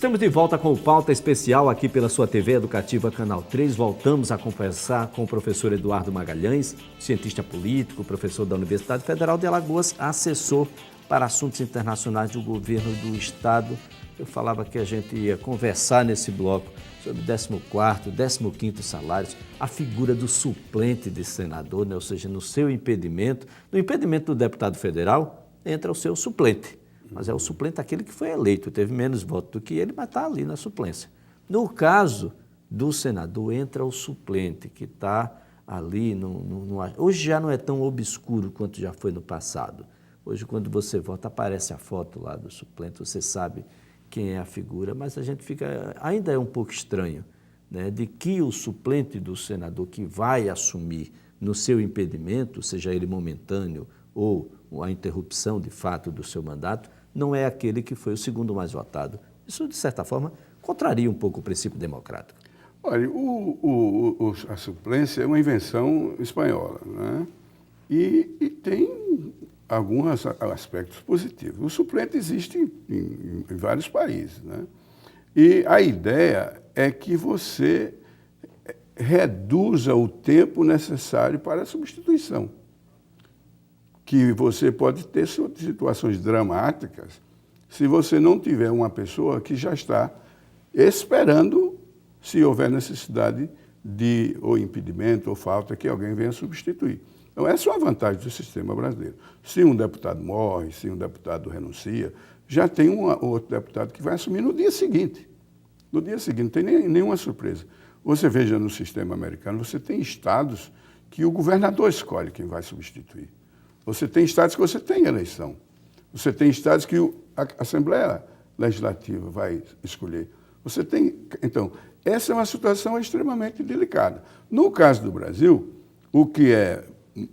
Estamos de volta com o Pauta Especial aqui pela sua TV Educativa Canal 3. Voltamos a conversar com o professor Eduardo Magalhães, cientista político, professor da Universidade Federal de Alagoas, assessor para assuntos internacionais do governo do estado. Eu falava que a gente ia conversar nesse bloco sobre 14º, 15º salários, a figura do suplente de senador, né? Ou seja, no seu impedimento, no impedimento do deputado federal, entra o seu suplente. Mas é o suplente aquele que foi eleito, teve menos votos do que ele, mas está ali na suplência. No caso do senador, entra o suplente, que está ali, hoje já não é tão obscuro quanto já foi no passado. Hoje, quando você vota, aparece a foto lá do suplente, você sabe quem é a figura, mas a gente fica, ainda é um pouco estranho, né, de que o suplente do senador que vai assumir no seu impedimento, seja ele momentâneo ou a interrupção de fato do seu mandato, não é aquele que foi o segundo mais votado. Isso, de certa forma, contraria um pouco o princípio democrático. Olha, a suplência é uma invenção espanhola, né? E tem alguns aspectos positivos. O suplente existe em vários países, né? E a ideia é que você reduza o tempo necessário para a substituição. Que você pode ter situações dramáticas se você não tiver uma pessoa que já está esperando, se houver necessidade de ou impedimento ou falta, que alguém venha substituir. Então, essa é uma vantagem do sistema brasileiro. Se um deputado morre, se um deputado renuncia, já tem outro deputado que vai assumir no dia seguinte. No dia seguinte, não tem nenhuma surpresa. Você veja no sistema americano, você tem estados que o governador escolhe quem vai substituir. Você tem estados que você tem eleição. Você tem estados que a Assembleia Legislativa vai escolher. Você tem... Então, essa é uma situação extremamente delicada. No caso do Brasil, o que é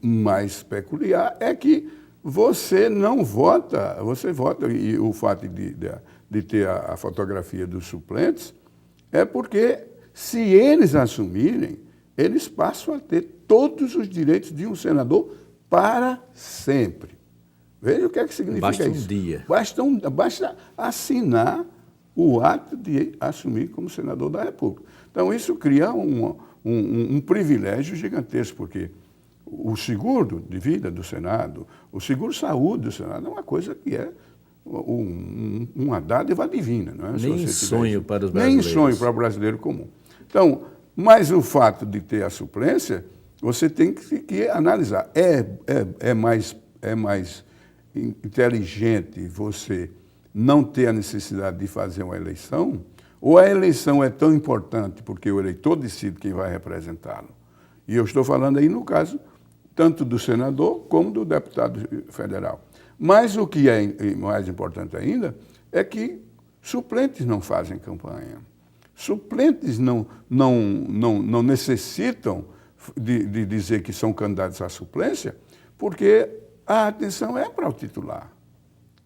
mais peculiar é que você não vota, você vota, e o fato de ter a fotografia dos suplentes é porque, se eles assumirem, eles passam a ter todos os direitos de um senador para sempre. Veja o que é que significa isso. Basta um dia. Basta assinar o ato de assumir como senador da República. Então, isso cria um privilégio gigantesco, porque o seguro de vida do Senado, o seguro-saúde do Senado é uma coisa que é uma dádiva divina. Não é? Nem sonho para os brasileiros. Nem sonho para o brasileiro comum. Então, mas o fato de ter a suplência, você tem que analisar. É mais inteligente você não ter a necessidade de fazer uma eleição, ou a eleição é tão importante porque o eleitor decide quem vai representá-lo? E eu estou falando aí no caso tanto do senador como do deputado federal. Mas o que é mais importante ainda é que suplentes não fazem campanha. Suplentes não necessitam de dizer que são candidatos à suplência, porque a atenção é para o titular.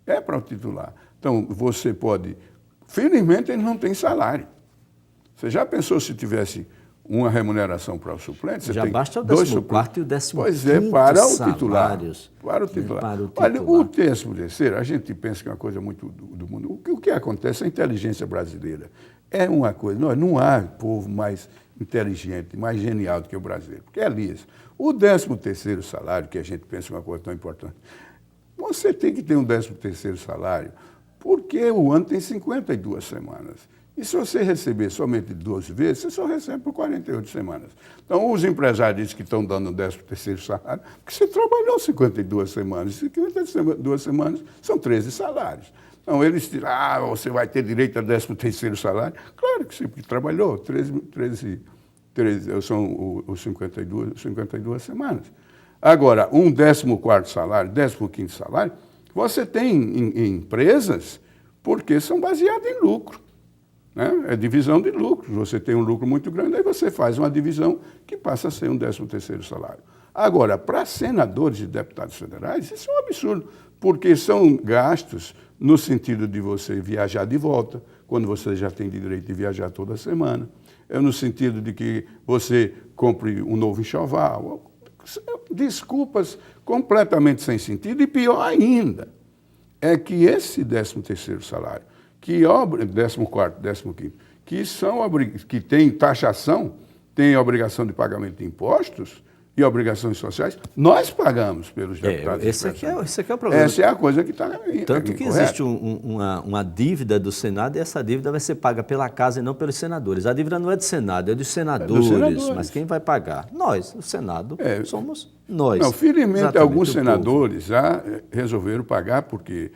É para o titular. Então, você pode... Felizmente, ele não tem salário. Você já pensou se tivesse uma remuneração para o suplente? Já basta o 14º e o 15º Pois é, para o titular. Salários, para o titular. Para o titular. Olha, o 13º, a gente pensa que é uma coisa muito do mundo. O que acontece? A inteligência brasileira é uma coisa... Não há povo mais inteligente, mais genial do que o brasileiro. Porque é liso. O 13º salário, que a gente pensa uma coisa tão importante, você tem que ter um 13º salário, porque o ano tem 52 semanas. E se você receber somente 12 vezes, você só recebe por 48 semanas. Então, os empresários dizem que estão dando o 13º salário, porque você trabalhou 52 semanas. 52 semanas são 13 salários. Então, eles dizem, você vai ter direito a 13º salário. Claro que sim, porque trabalhou 13 são os 52 semanas. Agora, um 14º salário, 15º salário, você tem em empresas porque são baseadas em lucro. Né? É divisão de lucros. Você tem um lucro muito grande, aí você faz uma divisão que passa a ser um 13º salário. Agora, para senadores e deputados federais, isso é um absurdo, porque são gastos no sentido de você viajar de volta, quando você já tem direito de viajar toda semana. É no sentido de que você compre um novo enxoval. Desculpas completamente sem sentido. E pior ainda, é que esse 13º salário, que 14º, 15º, que tem taxação, tem obrigação de pagamento de impostos e obrigações sociais, nós pagamos pelos deputados. Esse aqui é o problema. Essa é a coisa que está Tanto que existe uma dívida do Senado e essa dívida vai ser paga pela Casa e não pelos senadores. A dívida não é do Senado, é dos senadores. Mas quem vai pagar? Nós, o Senado, somos nós. Não, felizmente, exatamente, alguns senadores já resolveram pagar, porque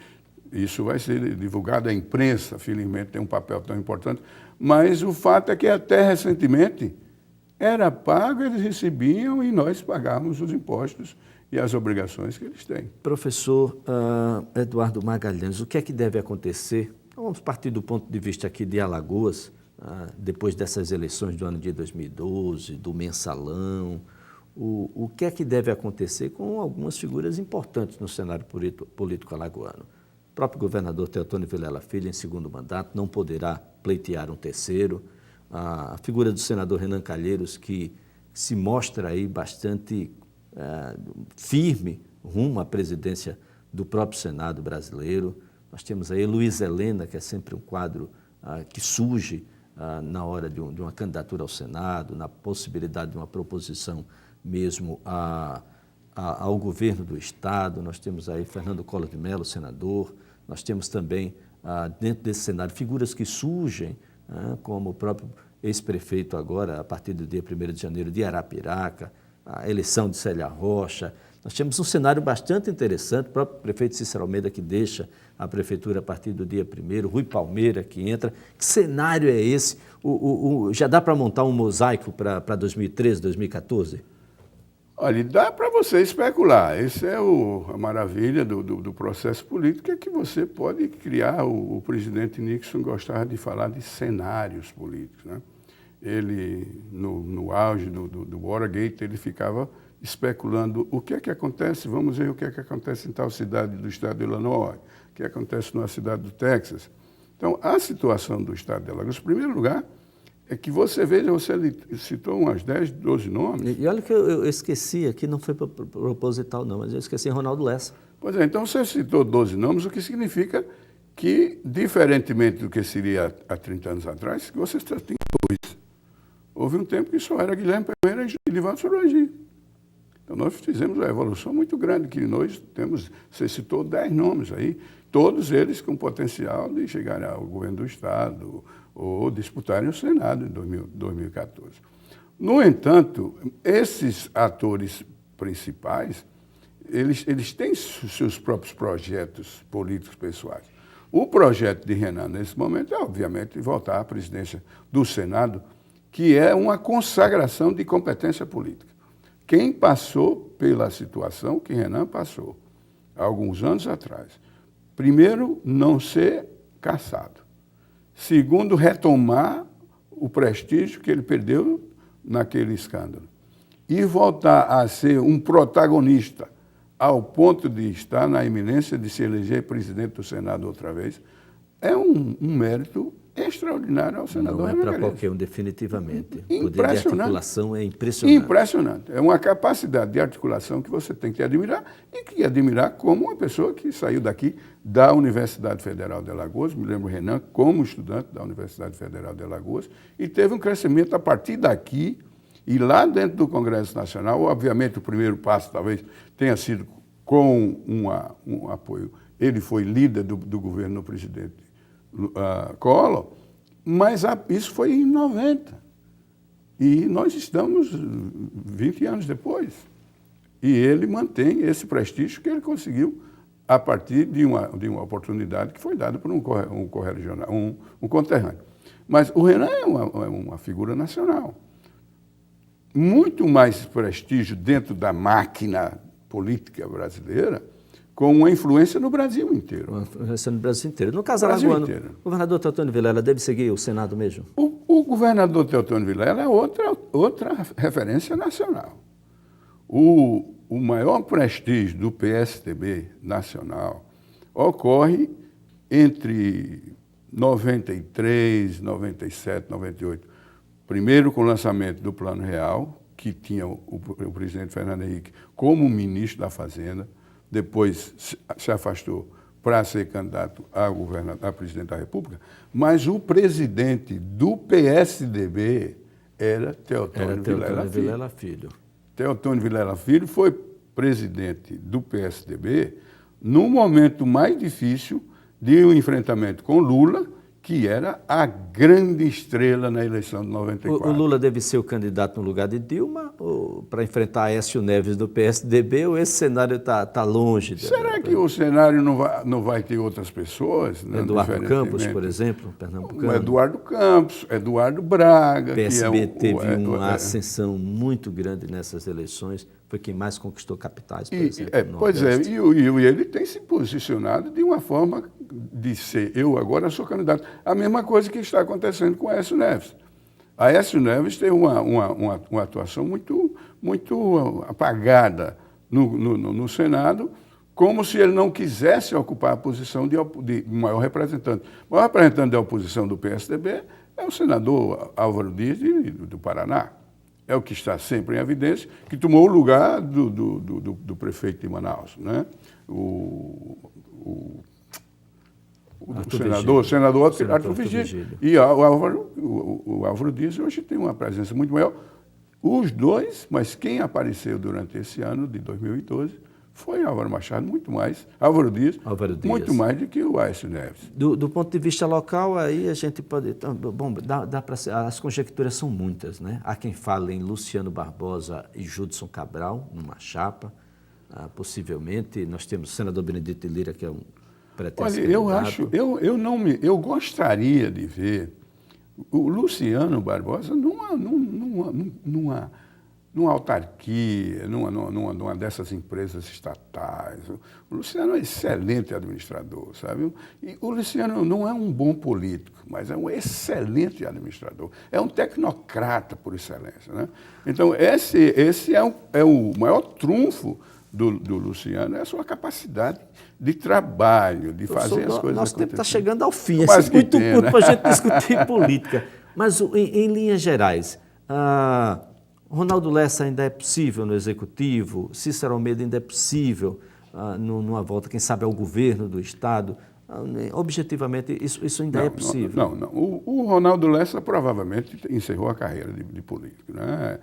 isso vai ser divulgado à imprensa, felizmente tem um papel tão importante, mas o fato é que até recentemente era pago, eles recebiam e nós pagávamos os impostos e as obrigações que eles têm. Professor Eduardo Magalhães, o que é que deve acontecer? Então, vamos partir do ponto de vista aqui de Alagoas, depois dessas eleições do ano de 2012, do mensalão, o que é que deve acontecer com algumas figuras importantes no cenário político alagoano? O próprio governador Teotônio Vilela Filho, em segundo mandato, não poderá pleitear um terceiro. A figura do senador Renan Calheiros, que se mostra aí bastante firme rumo à presidência do próprio Senado brasileiro. Nós temos aí Luiz Helena, que é sempre um quadro que surge na hora de uma candidatura ao Senado, na possibilidade de uma proposição mesmo ao governo do Estado. Nós temos aí Fernando Collor de Mello, senador. Nós temos também, dentro desse cenário, figuras que surgem, como o próprio ex-prefeito agora, a partir do dia 1º de janeiro, de Arapiraca, a eleição de Célia Rocha. Nós temos um cenário bastante interessante, o próprio prefeito Cícero Almeida, que deixa a prefeitura a partir do dia 1º, Rui Palmeira, que entra. Que cenário é esse? Já dá para montar um mosaico para 2013, 2014? Olha, dá para você especular. Essa é a maravilha do processo político, é que você pode criar. O presidente Nixon gostava de falar de cenários políticos, né? Ele, no auge do Watergate, ele ficava especulando o que é que acontece, vamos ver o que é que acontece em tal cidade do estado de Illinois, o que acontece numa cidade do Texas. Então, a situação do estado de Alagoas, em primeiro lugar, é que você veja, você citou umas 10, 12 nomes. E olha que eu esqueci aqui, não foi proposital não, mas eu esqueci Ronaldo Lessa. Pois é, então você citou 12 nomes, o que significa que, diferentemente do que seria há 30 anos atrás, você só tem 2. Houve um tempo que só era Guilherme Palmeira e Divaldo Soragi. Então nós fizemos uma evolução muito grande, que nós temos, você citou 10 nomes aí, todos eles com potencial de chegar ao governo do Estado, ou disputarem o Senado em 2014. No entanto, esses atores principais, eles têm seus próprios projetos políticos pessoais. O projeto de Renan, nesse momento, é, obviamente, voltar à presidência do Senado, que é uma consagração de competência política. Quem passou pela situação que Renan passou, há alguns anos atrás, primeiro, não ser cassado. Segundo, retomar o prestígio que ele perdeu naquele escândalo. E voltar a ser um protagonista ao ponto de estar na iminência de se eleger presidente do Senado outra vez, é um mérito extraordinário ao senador. Não é para qualquer um, definitivamente. O poder de articulação é impressionante. Impressionante. É uma capacidade de articulação que você tem que admirar e que admirar como uma pessoa que saiu daqui da Universidade Federal de Alagoas, me lembro Renan, como estudante da Universidade Federal de Alagoas, e teve um crescimento a partir daqui e lá dentro do Congresso Nacional. Obviamente, o primeiro passo talvez tenha sido com um apoio. Ele foi líder do governo do presidente Collor, mas isso foi em 90. E nós estamos 20 anos depois. E ele mantém esse prestígio que ele conseguiu a partir de uma oportunidade que foi dada por um correligionário, um conterrâneo. Mas o Renan é uma figura nacional. Muito mais prestígio dentro da máquina política brasileira, com uma influência no Brasil inteiro. Uma influência no Brasil inteiro. No caso alagoano, o governador Teotônio Vilela deve seguir o Senado mesmo? O governador Teotônio Vilela é outra referência nacional. O maior prestígio do PSDB nacional ocorre entre 93, 97, 98. Primeiro com o lançamento do Plano Real, que tinha o presidente Fernando Henrique como ministro da Fazenda, depois se afastou para ser candidato a presidente da República, mas o presidente do PSDB era Teotônio Vilela Filho. Teotônio Vilela Filho foi presidente do PSDB no momento mais difícil de um enfrentamento com Lula, que era a grande estrela na eleição de 94. O Lula deve ser o candidato no lugar de Dilma para enfrentar Aécio Neves do PSDB, ou esse cenário está longe? Será que o cenário não vai ter outras pessoas? Né, Eduardo Campos, por exemplo, pernambucano? Eduardo Campos, Eduardo Braga. O PSB teve uma ascensão muito grande nessas eleições, foi quem mais conquistou capitais, por exemplo. Pois é, e ele tem se posicionado de uma forma de ser, eu agora sou candidato. A mesma coisa que está acontecendo com Aécio Neves. Aécio Neves tem uma atuação muito apagada no Senado, como se ele não quisesse ocupar a posição de maior representante. O maior representante da oposição do PSDB é o senador Álvaro Dias do Paraná. É o que está sempre em evidência, que tomou o lugar do prefeito de Manaus, né? O senador Arthur Vigílio. E o Álvaro Dias hoje tem uma presença muito maior. Os dois, mas quem apareceu durante esse ano de 2012 foi Álvaro Machado, Álvaro Dias, muito mais do que o Aécio Neves. Do ponto de vista local, aí a gente pode... Bom, as conjecturas são muitas, né? Há quem fale em Luciano Barbosa e Judson Cabral, numa chapa, possivelmente. Nós temos o senador Benedito de Lira, que é um pretenso candidato. Eu gostaria de ver o Luciano Barbosa numa autarquia, numa dessas empresas estatais. O Luciano é um excelente administrador, sabe? E o Luciano não é um bom político, mas é um excelente administrador. É um tecnocrata por excelência, né? Então, esse é o maior trunfo do Luciano, é a sua capacidade de trabalho, de fazer as coisas. Nosso tempo está chegando ao fim, é muito curto para a gente discutir política. Mas, em linhas gerais, Ronaldo Lessa ainda é possível no Executivo? Cícero Almeida ainda é possível numa volta, quem sabe, ao governo do Estado? Objetivamente, isso ainda é possível? Não. O Ronaldo Lessa provavelmente encerrou a carreira de político, né?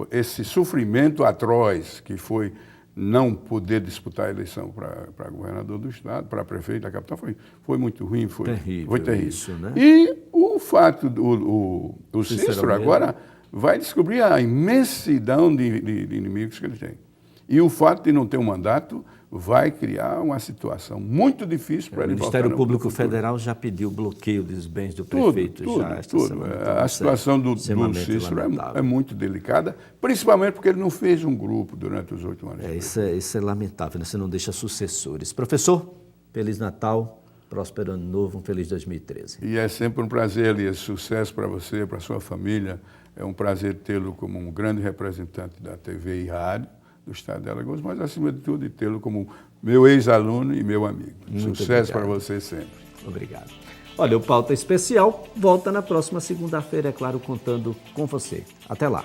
Esse sofrimento atroz que foi não poder disputar a eleição para governador do Estado, para prefeito da capital, foi muito ruim, foi terrível. Isso, né? E o fato do Cícero agora vai descobrir a imensidão de inimigos que ele tem. E o fato de não ter um mandato vai criar uma situação muito difícil para ele. O Ministério Público Federal já pediu bloqueio dos bens do prefeito. Tudo. A situação do Cícero é muito delicada, principalmente porque ele não fez um grupo durante os 8 anos. Isso é lamentável, né? Você não deixa sucessores. Professor, Feliz Natal, próspero Ano Novo, um feliz 2013. E é sempre um prazer, Elias. Sucesso para você, para a sua família. É um prazer tê-lo como um grande representante da TV e rádio do Estado de Alagoas, mas, acima de tudo, de tê-lo como meu ex-aluno e meu amigo. Sucesso para você sempre. Obrigado. Olha, o Pauta Especial volta na próxima segunda-feira, é claro, contando com você. Até lá.